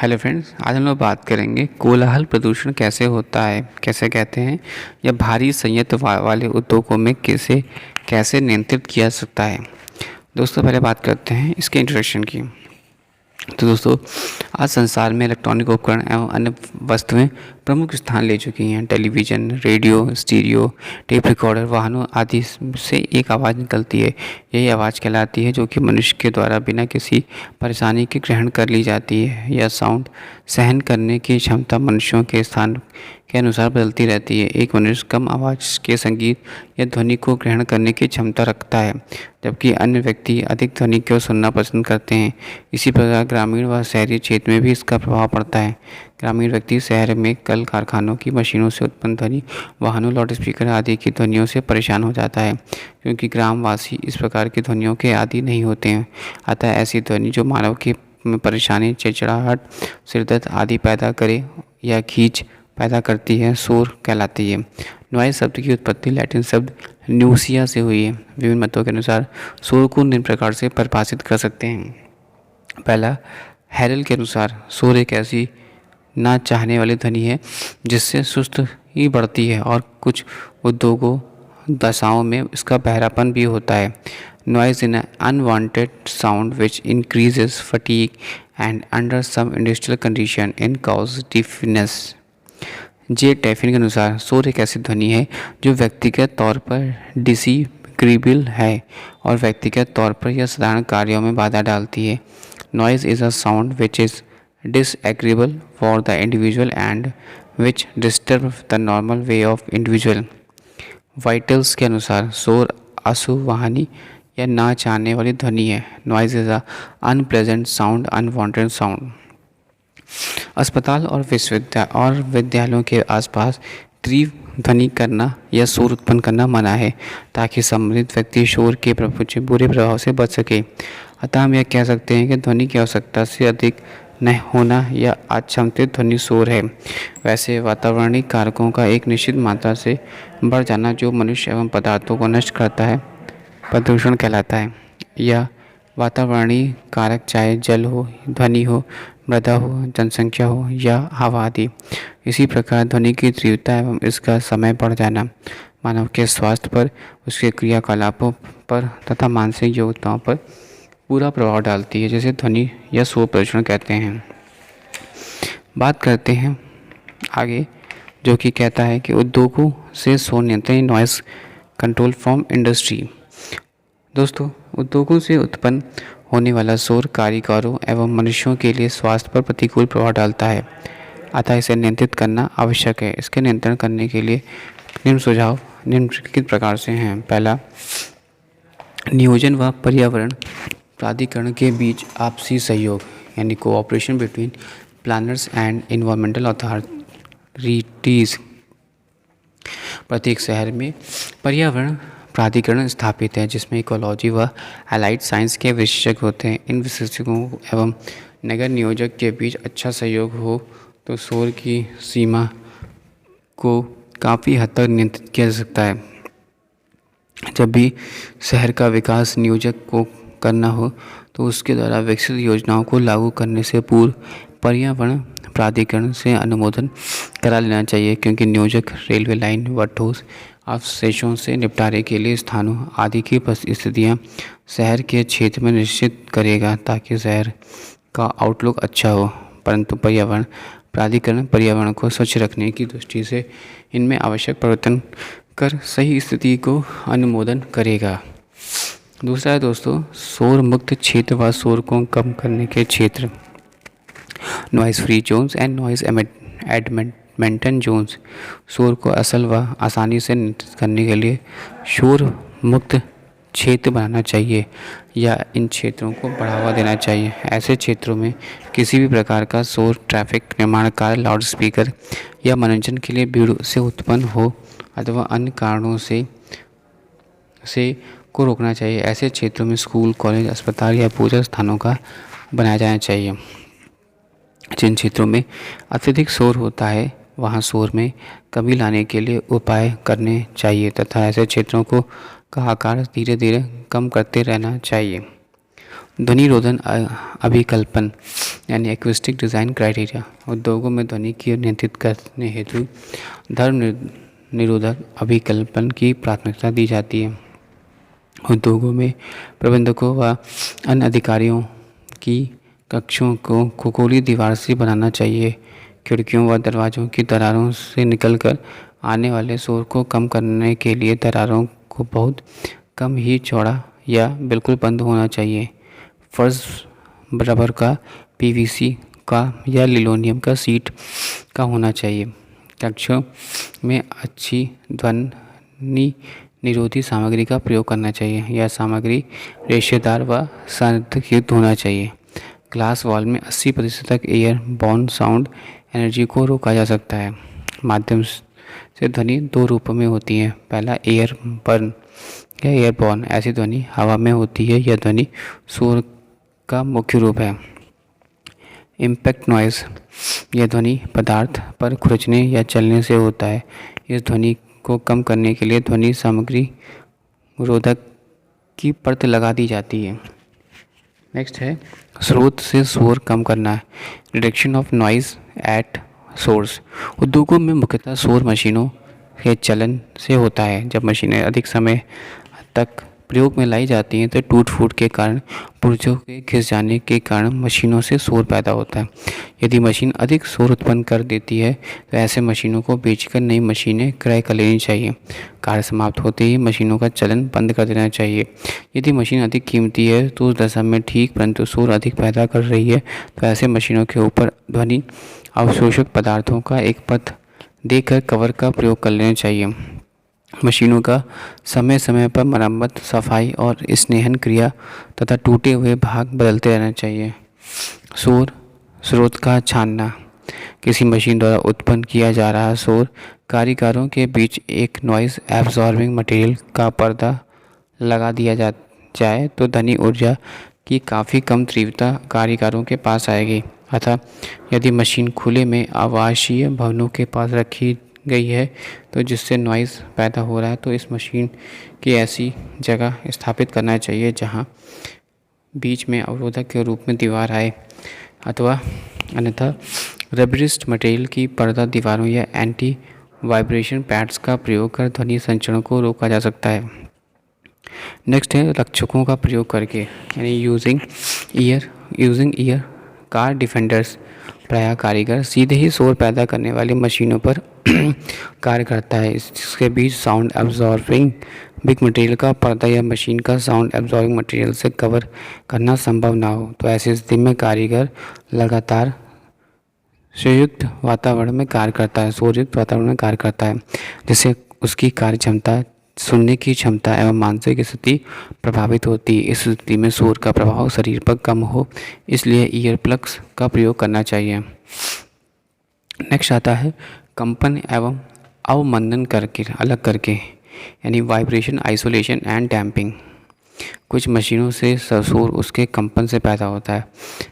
Hello friends, आज हम लोग बात करेंगे कोलाहल प्रदूषण कैसे होता है, कैसे कहते हैं, या भारी संयंत्र वाले उद्योगों में कैसे कैसे नियंत्रित किया जा सकता है। दोस्तों, पहले बात करते हैं इसके इंट्रोडक्शन की। तो दोस्तों, आज संसार में इलेक्ट्रॉनिक उपकरण एवं अन्य वस्तुएं प्रमुख स्थान ले चुकी हैं। Television, radio, stereo, tape recorder, वाहनों आदि से एक आवाज़ निकलती है। यही आवाज़ कहलाती है, जो कि मनुष्य के द्वारा बिना किसी परेशानी के ग्रहण कर ली जाती है। यह साउंड सहन करने की क्षमता मनुष्यों के स्थान के अनुसार बदलती रहती है। एक मनुष्य कम आवाज़ के संगीत या ध्वनि को ग्रहण करने की क्षमता रखता है, जबकि अन्य व्यक्ति अधिक ध्वनि को सुनना पसंद करते हैं। इसी प्रकार ग्रामीण व शहरी क्षेत्र में भी इसका प्रभाव पड़ता है। ग्रामीण व्यक्ति शहर में कल कारखानों की मशीनों से उत्पन्न ध्वनि, वाहनों, लाउडस्पीकर आदि की ध्वनियों से परेशान हो जाता है, क्योंकि ग्रामवासी इस प्रकार की ध्वनियों के आदी नहीं होते हैं। अतः ऐसी ध्वनि जो मानव की परेशानी, चिड़चिड़ाहट, सिरदर्द आदि पैदा करे या खींच पैदा करती है, शोर कहलाती है। नॉइज़ शब्द की उत्पत्ति लैटिन शब्द न्यूसिया से हुई है। विभिन्न मतों के अनुसार शोर को निम्न प्रकार से परिभाषित कर सकते हैं। पहला, हैरल के अनुसार शोर एक ऐसी ना चाहने वाली ध्वनि है जिससे सुस्त ही बढ़ती है और कुछ उद्योगों दशाओं में इसका बहरापन भी होता है। Noise in unwanted sound which increases fatigue and under some industrial condition in cause deafness. J Tiffin के अनुसार शोर एक ऐसी ध्वनि है जो व्यक्तिगत तौर पर डिसएग्रीएबल है और व्यक्तिगत तौर पर यह साधारण कार्यों में बाधा डालती है। Noise is a sound which is disagreeable for the individual and which disturb the normal way of individual। Vitals के अनुसार शोर असुवाहनी या ना चाहने वाली ध्वनि है। Noise is a unpleasant sound, unwanted sound. अस्पताल और विद्यालयों के आसपास तीव्र ध्वनि करना या शोर उत्पन्न करना मना है, ताकि संबंधित व्यक्ति शोर के बुरे प्रभाव से बच सके। अतः हम यह कह सकते हैं कि ध्वनि की आवश्यकता से अधिक न होना या आच्छादित ध्वनि शोर है। वैसे वातावरणीय कारकों का एक निश्चित मात्रा से बढ़ जाना जो मनुष्य एवं पदार्थों को नष्ट करता है, प्रदूषण कहलाता है। यह वातावरणीय कारक चाहे जल हो, ध्वनि हो, मृदा हो, जनसंख्या हो या हवा आदि। इसी प्रकार ध्वनि की तीव्रता एवं इसका समय बढ़ जाना मानव के स्वास्थ्य पर, उसके क्रियाकलापों पर तथा मानसिक योग्यताओं पर पूरा प्रभाव डालती है, जैसे ध्वनि या शोर प्रदूषण कहते हैं। बात करते हैं आगे, जो कि कहता है कि उद्योगों से शोर नियंत्रण, नॉइस कंट्रोल फ्रॉम इंडस्ट्री। दोस्तों, उद्योगों से उत्पन्न होने वाला शोर कारीगरों एवं मनुष्यों के लिए स्वास्थ्य पर प्रतिकूल प्रभाव डालता है, अतः इसे नियंत्रित करना आवश्यक है। इसके नियंत्रण करने के लिए निम्न सुझाव निम्नलिखित प्रकार से हैं। पहला, नियोजन व पर्यावरण प्राधिकरण के बीच आपसी सहयोग, यानी cooperation between planners and environmental authorities. प्रत्येक शहर में पर्यावरण प्राधिकरण स्थापित है, जिसमें इकोलॉजी व एलाइड साइंस के विशेषज्ञ होते हैं। इन विशेषज्ञों एवं नगर नियोजक के बीच अच्छा सहयोग हो तो शोर की सीमा को काफ़ी हद तक नियंत्रित किया जा सकता है। जब भी शहर का विकास नियोजक को करना हो तो उसके द्वारा विकसित योजनाओं को लागू करने से पूर्व पर्यावरण प्राधिकरण से अनुमोदन करा लेना चाहिए, क्योंकि नियोजक रेलवे लाइन व ठोस अवशेषों से निपटारे के लिए स्थानों आदि की स्थितियाँ शहर के क्षेत्र में निश्चित करेगा, ताकि शहर का आउटलुक अच्छा हो। परंतु पर्यावरण प्राधिकरण पर्यावरण को स्वच्छ रखने की दृष्टि से इनमें आवश्यक परिवर्तन कर सही स्थिति को अनुमोदन करेगा। दूसरा है दोस्तों, शोर मुक्त क्षेत्र व शोर को कम करने के क्षेत्र, noise free zones and noise abatement zones. शोर को असल व आसानी से नियंत्रित करने के लिए शोर मुक्त क्षेत्र बनाना चाहिए या इन क्षेत्रों को बढ़ावा देना चाहिए। ऐसे क्षेत्रों में किसी भी प्रकार का शोर, ट्रैफिक, निर्माण कार्य, लाउड स्पीकर या मनोरंजन के लिए भीड़ से उत्पन्न हो अथवा अन्य कारणों से को रोकना चाहिए। ऐसे क्षेत्रों में स्कूल, कॉलेज, अस्पताल या पूजा स्थानों का बनाया जाना चाहिए। जिन क्षेत्रों में अत्यधिक शोर होता है वहाँ शोर में कमी लाने के लिए उपाय करने चाहिए तथा ऐसे क्षेत्रों का आकार धीरे धीरे कम करते रहना चाहिए। ध्वनि रोधन अभिकल्पन यानी एक्विस्टिक डिज़ाइन क्राइटेरिया। उद्योगों में ध्वनि की नियंत्रित करने हेतु धर्म निरोधक अभिकल्पन की प्राथमिकता दी जाती है। उद्योगों में प्रबंधकों व अन्य अधिकारियों की कक्षों को खगोलीय दीवार से बनाना चाहिए। खिड़कियों व दरवाज़ों की दरारों से निकलकर आने वाले शोर को कम करने के लिए दरारों को बहुत कम ही चौड़ा या बिल्कुल बंद होना चाहिए। फर्श रबर का, पीवीसी का या लिनोलियम का सीट का होना चाहिए। कक्षों में अच्छी ध्वनि निरोधी सामग्री का प्रयोग करना चाहिए। यह सामग्री रेशेदार व संरक्षक युक्त होना चाहिए। ग्लास वॉल में 80% तक एयर बॉर्न साउंड एनर्जी को रोका जा सकता है। माध्यम से ध्वनि दो रूपों में होती है। पहला एयर बर्न या एयर बॉर्न, ऐसी ध्वनि हवा में होती है। यह ध्वनि शोर का मुख्य रूप है। इम्पैक्ट नॉइज़, यह ध्वनि पदार्थ पर खुरचने या चलने से होता है। इस ध्वनि को कम करने के लिए ध्वनि सामग्री रोधक की परत लगा दी जाती है। नेक्स्ट है स्रोत से शोर कम करना, reduction of noise at source. उद्योगों में मुख्यतः शोर मशीनों के चलन से होता है। जब मशीनें अधिक समय तक प्रयोग में लाई जाती हैं तो टूट फूट के कारण, पुर्जों के घिस जाने के कारण मशीनों से शोर पैदा होता है। यदि मशीन अधिक शोर उत्पन्न कर देती है तो ऐसे मशीनों को बेचकर नई मशीनें क्रय कर लेनी चाहिए। कार्य समाप्त होते ही मशीनों का चलन बंद कर देना चाहिए। यदि मशीन अधिक कीमती है तो उस दशा में ठीक, परंतु शोर अधिक पैदा कर रही है तो ऐसे मशीनों के ऊपर ध्वनि अवशोषक पदार्थों का एक परत देकर कवर का प्रयोग कर लेना चाहिए। मशीनों का समय समय पर मरम्मत, सफाई और स्नेहन क्रिया तथा टूटे हुए भाग बदलते रहना चाहिए। शोर स्रोत का छानना, किसी मशीन द्वारा उत्पन्न किया जा रहा शोर कारीगरों के बीच एक नॉइज़ एब्जॉर्बिंग मटेरियल का पर्दा लगा दिया जाए तो ध्वनि ऊर्जा की काफ़ी कम तीव्रता कारीगरों के पास आएगी। अतः यदि मशीन खुले में आवासीय भवनों के पास रखी गई है तो जिससे नॉइज़ पैदा हो रहा है तो इस मशीन की ऐसी जगह स्थापित करना चाहिए जहां बीच में अवरोधक के रूप में दीवार आए, अथवा अन्यथा रबरिस्ट मटेरियल की पर्दा दीवारों या एंटी वाइब्रेशन पैड्स का प्रयोग कर ध्वनि संचरण को रोका जा सकता है। नेक्स्ट है रक्षकों का प्रयोग करके, यानी यूजिंग ईयर कार डिफेंडर्स। प्रायः कारीगर सीधे ही शोर पैदा करने वाली मशीनों पर कार्य करता है। इसके बीच साउंड एब्जॉर्बिंग बिग मटेरियल का पर्दा या मशीन का साउंड एब्जॉर्बिंग मटेरियल से कवर करना संभव ना हो तो ऐसी स्थिति में कारीगर लगातार शोरयुक्त वातावरण में कार्य करता है, जिससे उसकी कार्य क्षमता, सुनने की क्षमता एवं मानसिक स्थिति प्रभावित होती है। इस स्थिति में शोर का प्रभाव शरीर पर कम हो, इसलिए ईयर प्लग्स का प्रयोग करना चाहिए। नेक्स्ट आता है कंपन एवं अवमंदन करके, अलग करके, यानी वाइब्रेशन आइसोलेशन एंड डैम्पिंग। कुछ मशीनों से शोर उसके कंपन से पैदा होता है।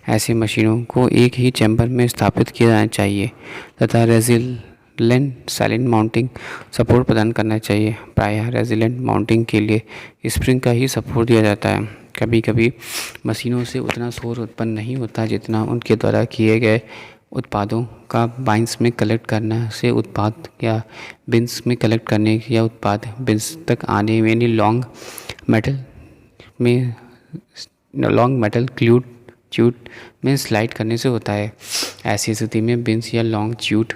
ऐसी मशीनों को एक ही चैम्बर में स्थापित किया जाना चाहिए तथा रेजिलेंट साइलेंट माउंटिंग सपोर्ट प्रदान करना चाहिए। प्रायः रेजिलेंट माउंटिंग के लिए स्प्रिंग का ही सपोर्ट दिया जाता है। कभी कभी मशीनों से उतना शोर उत्पन्न नहीं होता जितना उनके द्वारा किए गए उत्पादों का बाइंस में कलेक्ट करना से उत्पाद या बिन्स में कलेक्ट करने या उत्पाद बिन्स तक आने में, यानी लॉन्ग मेटल च्यूट में स्लाइड करने से होता है। ऐसी स्थिति में बिन्स या लॉन्ग च्यूट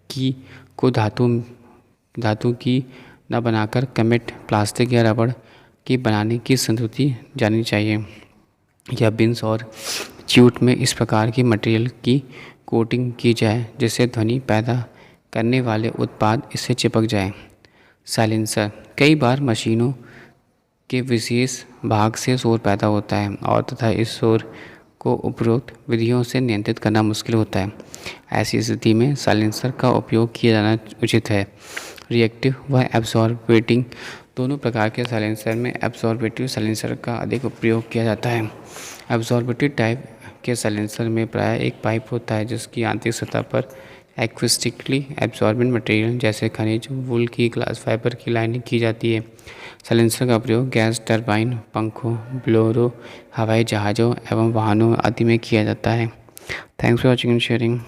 की को धातु की न बनाकर कमेट, प्लास्टिक या रबड़ की बनाने की संस्कृति जानी चाहिए। या बिन्स और च्यूट में इस प्रकार की मटेरियल की कोटिंग की जाए जिससे ध्वनि पैदा करने वाले उत्पाद इससे चिपक जाए। साइलेंसर, कई बार मशीनों के विशेष भाग से शोर पैदा होता है और तथा इस शोर को उपरोक्त विधियों से नियंत्रित करना मुश्किल होता है। ऐसी स्थिति में साइलेंसर का उपयोग किया जाना उचित है। रिएक्टिव व एब्जॉर्बेटिंग, दोनों प्रकार के साइलेंसर में एब्जॉर्बेटिव साइलेंसर का अधिक उपयोग किया जाता है। एब्जॉर्बेटिव टाइप के साइलेंसर में प्रायः एक पाइप होता है जिसकी आंतरिक सतह पर एक्विस्टिकली एब्जॉर्बेंट मटेरियल जैसे खनिज, वूल की, ग्लास फाइबर की लाइनिंग की जाती है। साइलेंसर का प्रयोग गैस टरबाइन, पंखों, ब्लोरो, हवाई जहाज़ों एवं वाहनों आदि में किया जाता है। Thanks for watching and sharing.